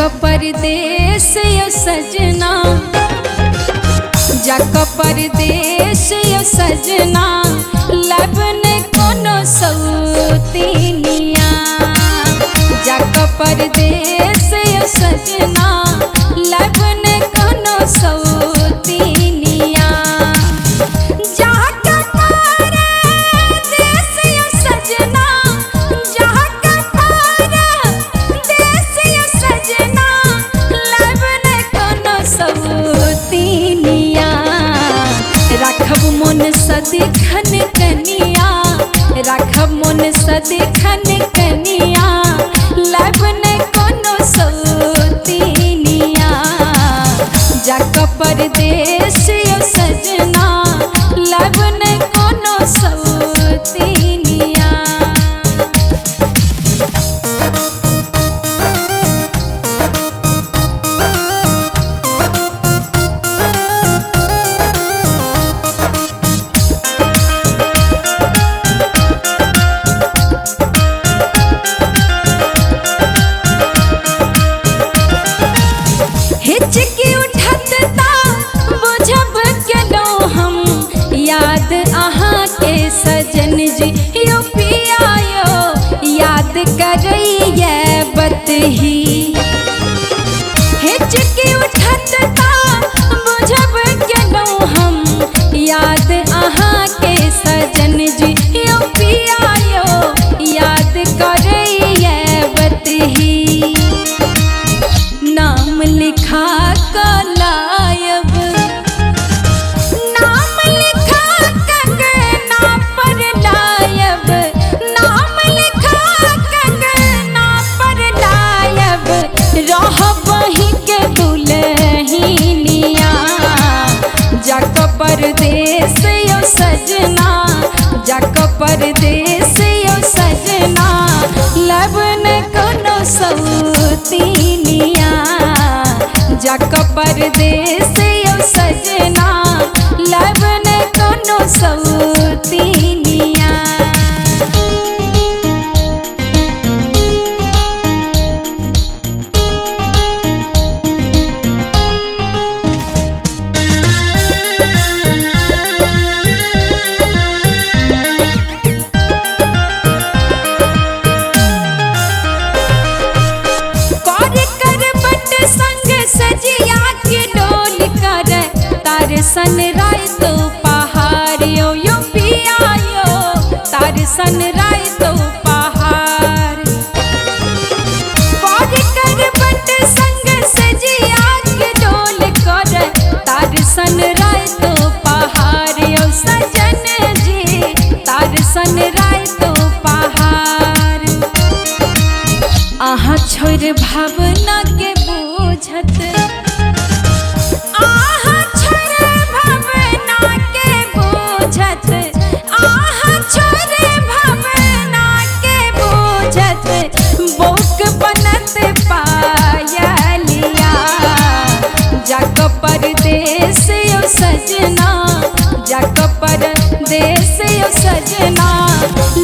परदेस यो सजना, जाक परदेस यो सजना, लबन कोनो सौतीनिया। जाक परदेस यो सजना, लबन कोनो सौतीनिया। जाक परदेस यो सजना, जाक परदेस यो सजना, लबन कोनो सौतीनिया। राखब मन सदिखन कनिया, राखब मन सदिखन कनिया, लबन कोनो सौतीनिया। जाक परदेस यो सजना, लबन कोनो सौतीनिया। हिचकी उठत ता बुझब केनो हम, याद अहाँ के सजन जी यो पिया यो, याद करैये बतही। हिचकी उठत ता बुझब केनो हम, याद अहाँ के सजन जी यो पिया यो, याद करैये बतही। नाम लिखा कलायब, नाम लिखा कंगना पर लायब, नाम लिखा कंगना पर लायब, रहब ही के दुल्हनिया। जाक परदेस यो सजना, जाक परदेस यो सजना, लबन कोनो सौतीनिया। जाक परदेस यो सजना, लबन कोनो सौतीनिया। सजिया के डोल कर तार सन राय तो पहाड़ यो यो पिया यो, तार सन राय तो पहाड़। पर कर बट संग सजिया के डोल कर तार सन राय तो पहाड़ यो सजन जी, तार सन राय तो पहाड़। आहा छोड़ भावना के बुझत, आहा छोड़ भावना के बुझत, आहा छोड़ भावना के बुझत, बोक बनत पायलिया। जाक परदेस यो सजना, जाक परदेस यो सजना,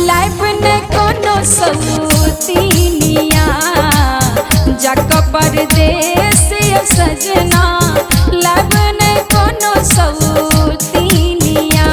लबन कोनो सौतीनिया। जाक परदेस यो सजना, लबन कोनो सौतीनिया।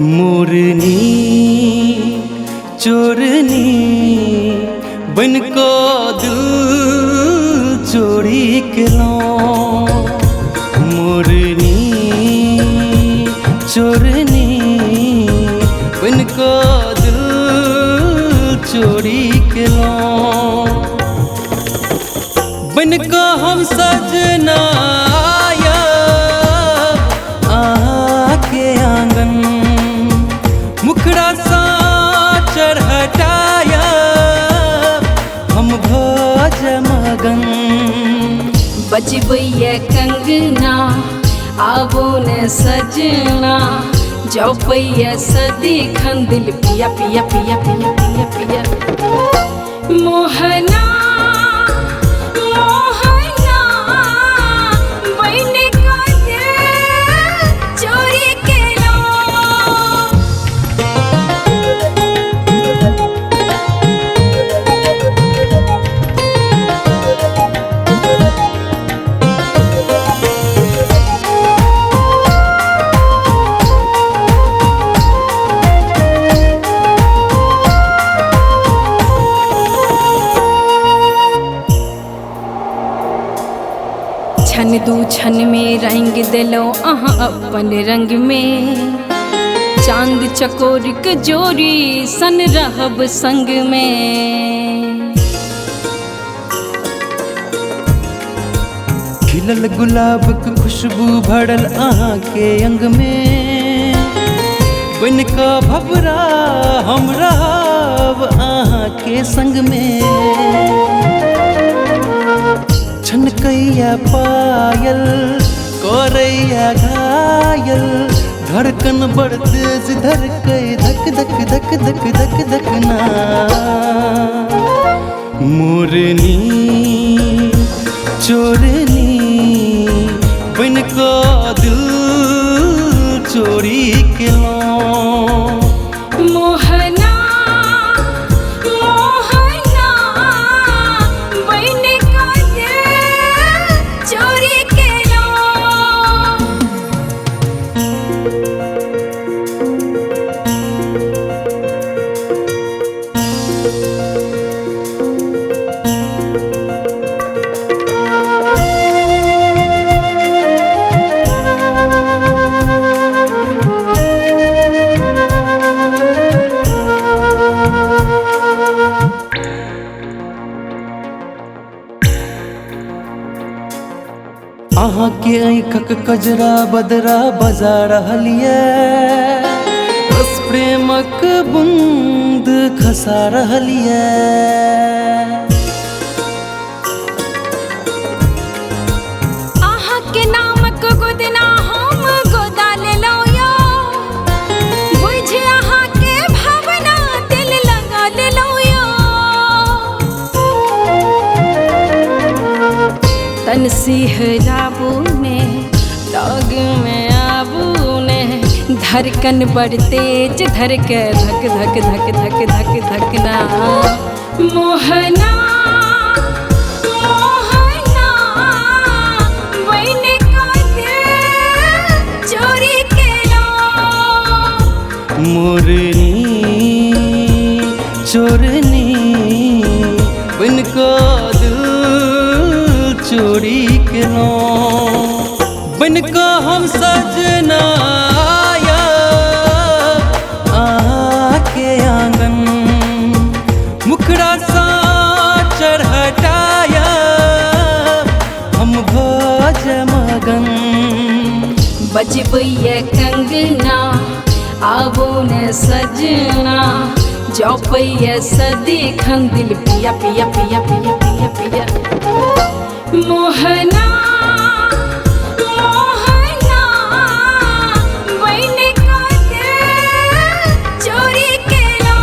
मोरनी चोरनी बन को दिल चोरी के लो। मोरनी चोरनी बन को दिल चोरी के लो। बन को हम सजना आया के आंगन, मुखड़ा सा चढ़टाया हम भोज मगन। बजबैया कंगना आवो न सजना जौपैया सदिखन दिल पिया पिया पिया पिया पिया पिया मोहना मोहना बन का दिल चोरी के लो छन दू छन में रंग दिलो अहाँ अपन रंग में चांद चकोर के जोड़ी सन रहब संग में खिलल गुलाब के खुशबू भरल अहाँ के अंग में बन का भवरा हम रहब अहाँ के संग में छनकैया पायल करैया घायल धड़कन बड़ तेज धड़कै धक धक धक धक धक धक ना मोरनी चोरनी बन का दिल चोरी के लो मोहना मोहना बन का दिल चोरी के लो अहाँ के आँखक कजरा बदरा बजा रहलिए रस प्रेमक बूंद खसा रहलिए अहाँ के नामक गोदना हम गोदा ले लो यो बुझ अहाँ के भावना दिल लगा ले लो यो तन सिहराबू ने लग में आबू ने धड़कन बड़ तेज धड़क धक धक धक धक धक धकना मोहना मोहना बन का दिल चोरी के लो मोरनी चोरनी बन का दिल चोरी के लो बन का हम सजना आया आके आंगन मुखड़ा सा चढ़टाया हम भज मगन बजबैया कंगना आवो न सजना जौपैया सदिखन दिल पिया पिया पिया पिया पिया पिया मोहना मोहना बन का दिल चोरी के लो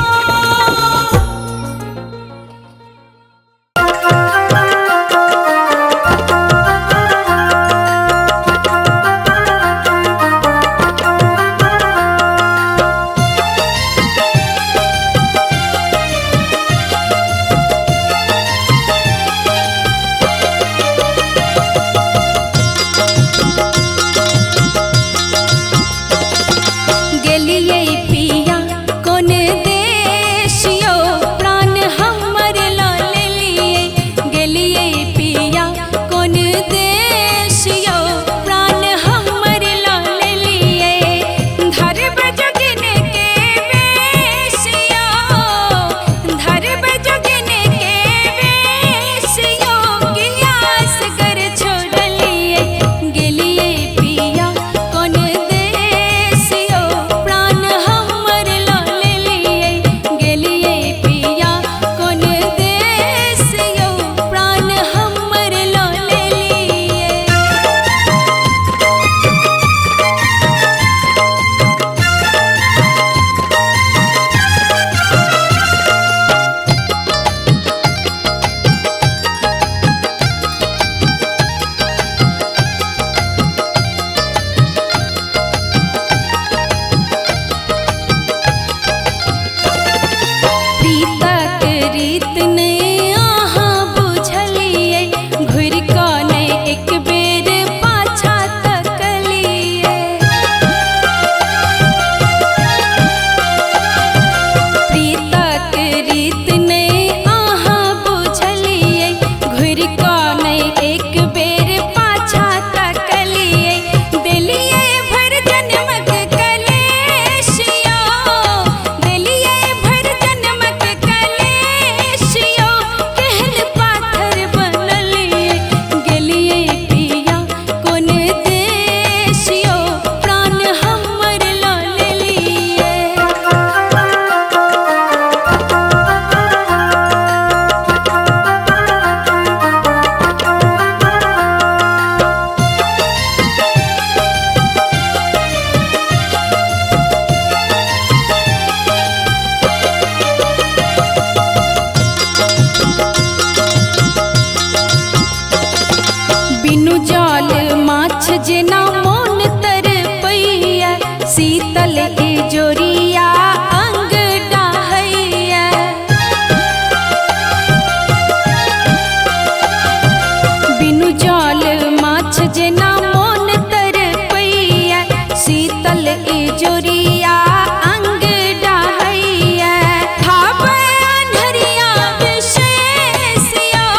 सकल इजुरिया अंग डहैया भावे अन्हरिया विशेषियो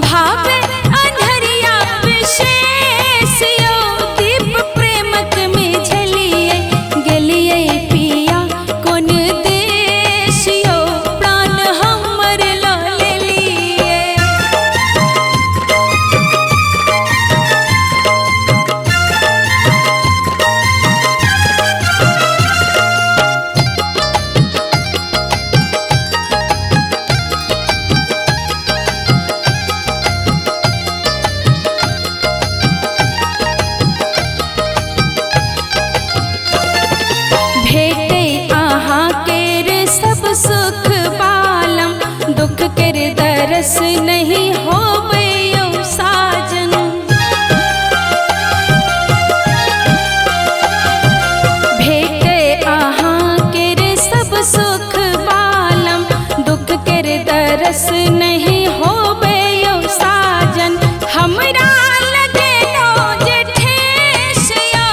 भावे अन्हरिया विशेषियो दीप प्रेमक में झलिए गेलिए पिया कोन देशियो प्राण हमर ला लेलिए। भेटे आहाँ केर सब सुख बालम दुख केर दरस नहीं होवे यो साजन। भेटे आहाँ केर सब सुख बालम दुख केर दरस नहीं होवे यो साजन। हमरा लगे लो जे ठेस यो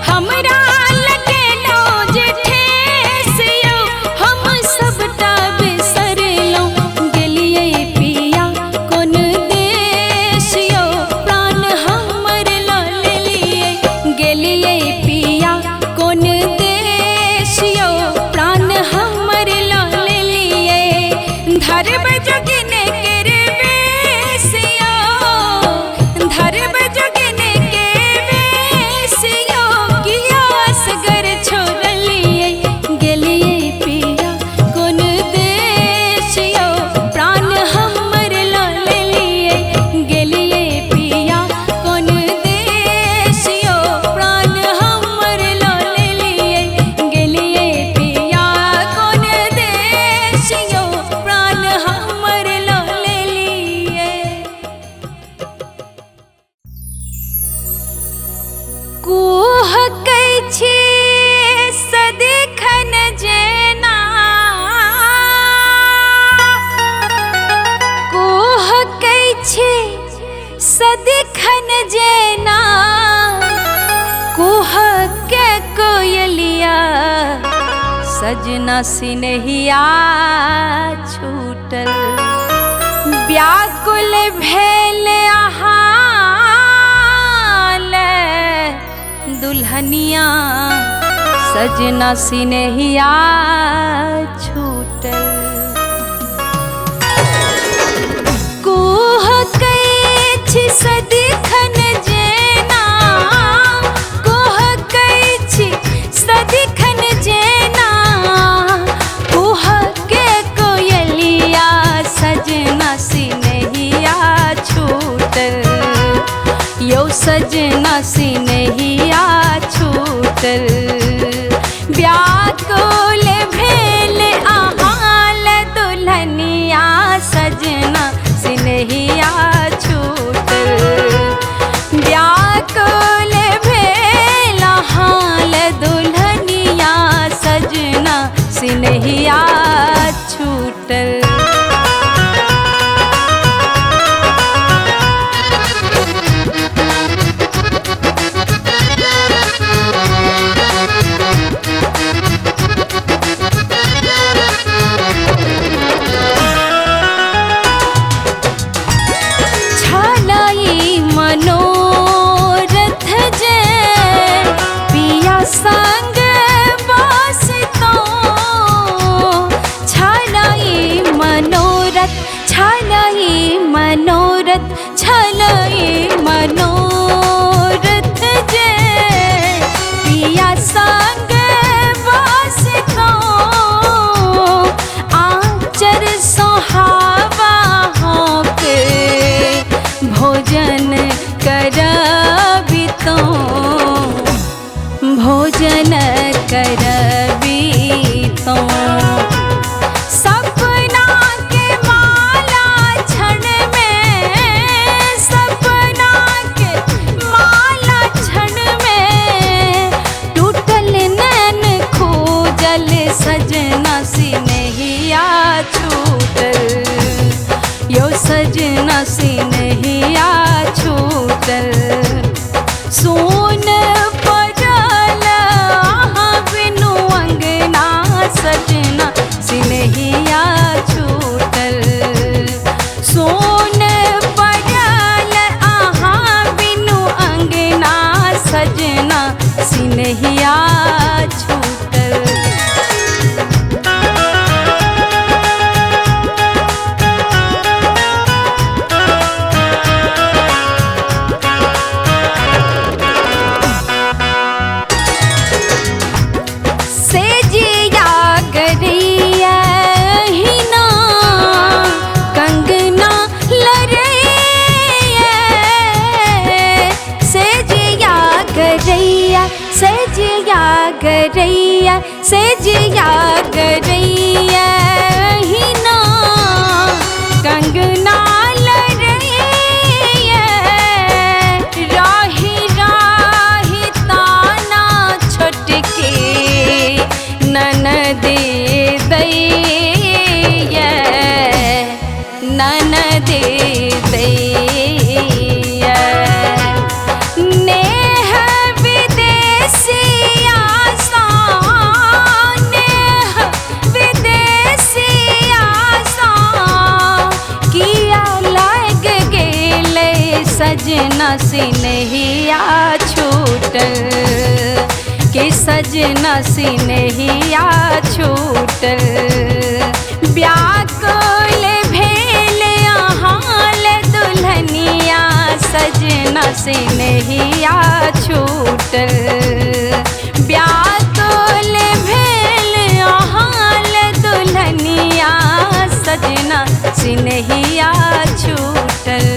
हमरा लगे लो जे ठेस यो हम सबटा बिसरलो गेलिए पिया कोन देश यो प्राण हमर ला लेलिए गेलिए पिया कोन देश यो प्राण हमर ला लेलिए। धरब जोगिने केर वेसियो धरब जोगिने के वेसियो किया असगर छोड़लिए गेलिए पिया कोन देश यो प्राण हमर ला लेलिए गेलिए पिया कोन देश यो प्राण हमर ला लेलिए गेलिए पिया कोन देश यो प्राण हमर ला लेलिए। कुह कै छी सदिखन जेना कुह कै छी सदिखन जेना कुह के कोयलिया सजना सिनहिया छूटल व्याकुल भेल आहाँ दुल्हनिया सजना सिनहिया छूटल। कुह कै छी सदिखन जेना कुह कै छी सदिखन जेना कुह के कोयलिया सजना सिनहिया छूटल यो सजना सिनहिया छूटल व्याकुल भेल आहाल दुल्हनिया सजना सिनहिया छूटल व्याकुल भेल आहाल दुल्हनिया सजना सिनहिया छूटल। भोजन करबी तो सपना के माला क्षण में सपना के माला क्षण में टूटल नैन खोजल सजना सिनहिया छूटल यो सजना सिनहिया छूटल। सोन पड़ल सिनहिया छूटल। गरैया सेजिया गरैया ही ना कंगना लरैया राही राही ताना छोटके ननद दैया ननद दैया नेह विदेशिया सजना सिनहिया छूटल कि सजना सिनहिया छूटल। व्याकुल भेल हाल दुल्हनिया सजना सिनहिया छूटल। व्याकुल भेल हाल दुल्हनिया सजना सिनहिया छूटल।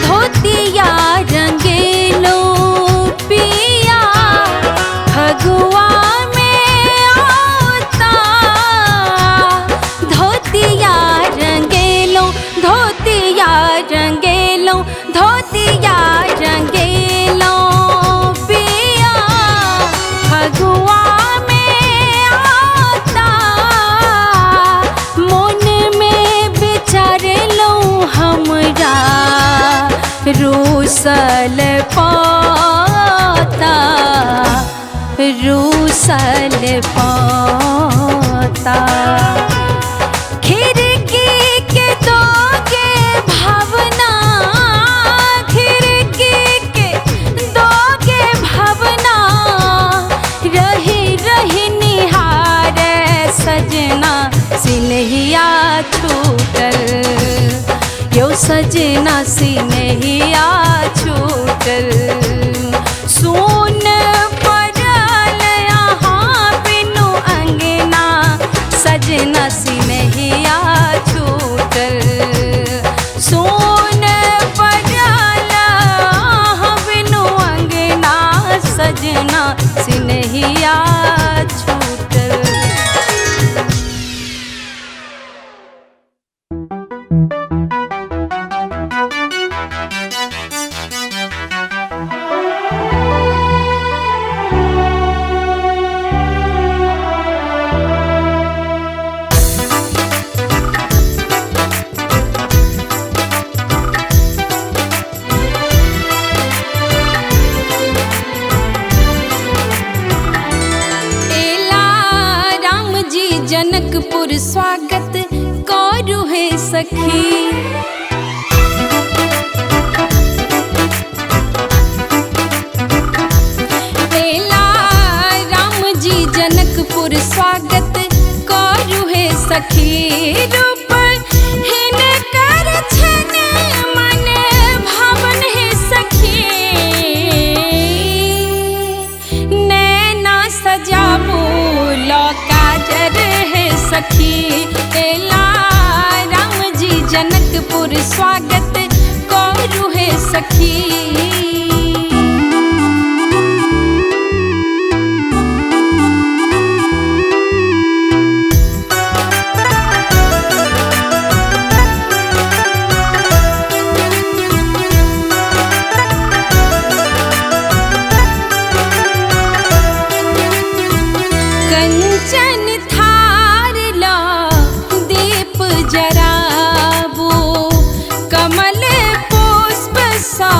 धोतिया रंगेलो पिया फगुआ में आता मन में विचार लो हमरा रूसल पाता रूसल पाता। सिनहिया छूटल यो सजना सिनहिया छूटल। सुन पड़ल यहाँ बिनु अंगना सजना सिनहिया छूटल। सुन पड़ल यहाँ बिनु अंगना सजना सिनहिया छूटल। जनकपुर स्वागत करू है सखी। बेला राम जी जनकपुर स्वागत करू है सखी। रूप हिनकर छन मन भावन है सखी। नैना सजाबू लौकाजर है सखी। एला राम जी जनकपुर स्वागत करू है सखी। कंचन थार ला दीप जराबो कमल पुष्प सा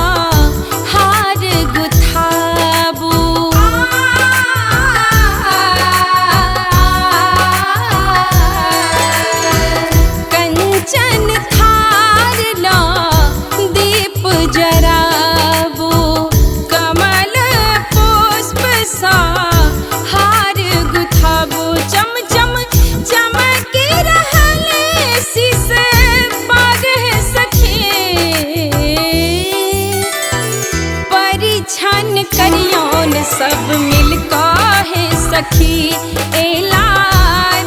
परिछन करियौन सब मिल कहे सखी। एला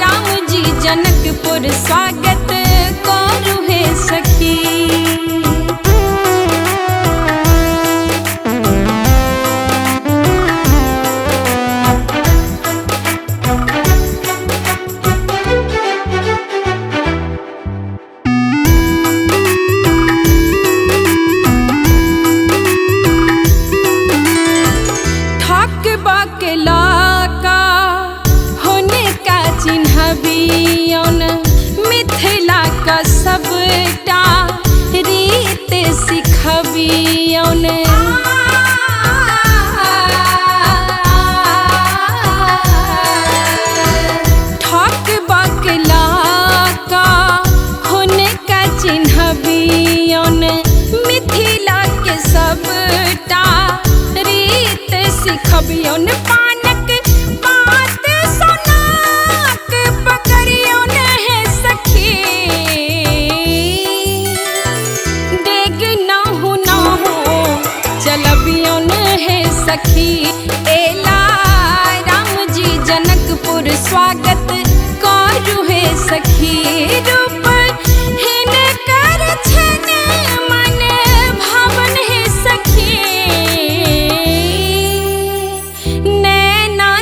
राम जी जनकपुर स्वागत करू हे सखी। का होने का चिन्हबियौन मिथिला का सबटा रीत सिखबियौन। ठक बकला का होने का चिन्हबियौन मिथिला के सबटा रीत सिखबियौन। पानक बात सोनाक पकड़ियौन है सखी। डेग नाहु चलबियौन है सखी। एला राम जी जनकपुर स्वागत करू है सखी। रूप हिनकर छन मन भावन है सखी।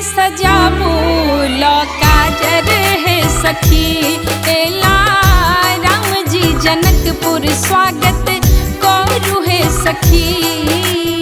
सजाबू काजर है सखी। एला राम जी जनकपुर स्वागत करू है सखी।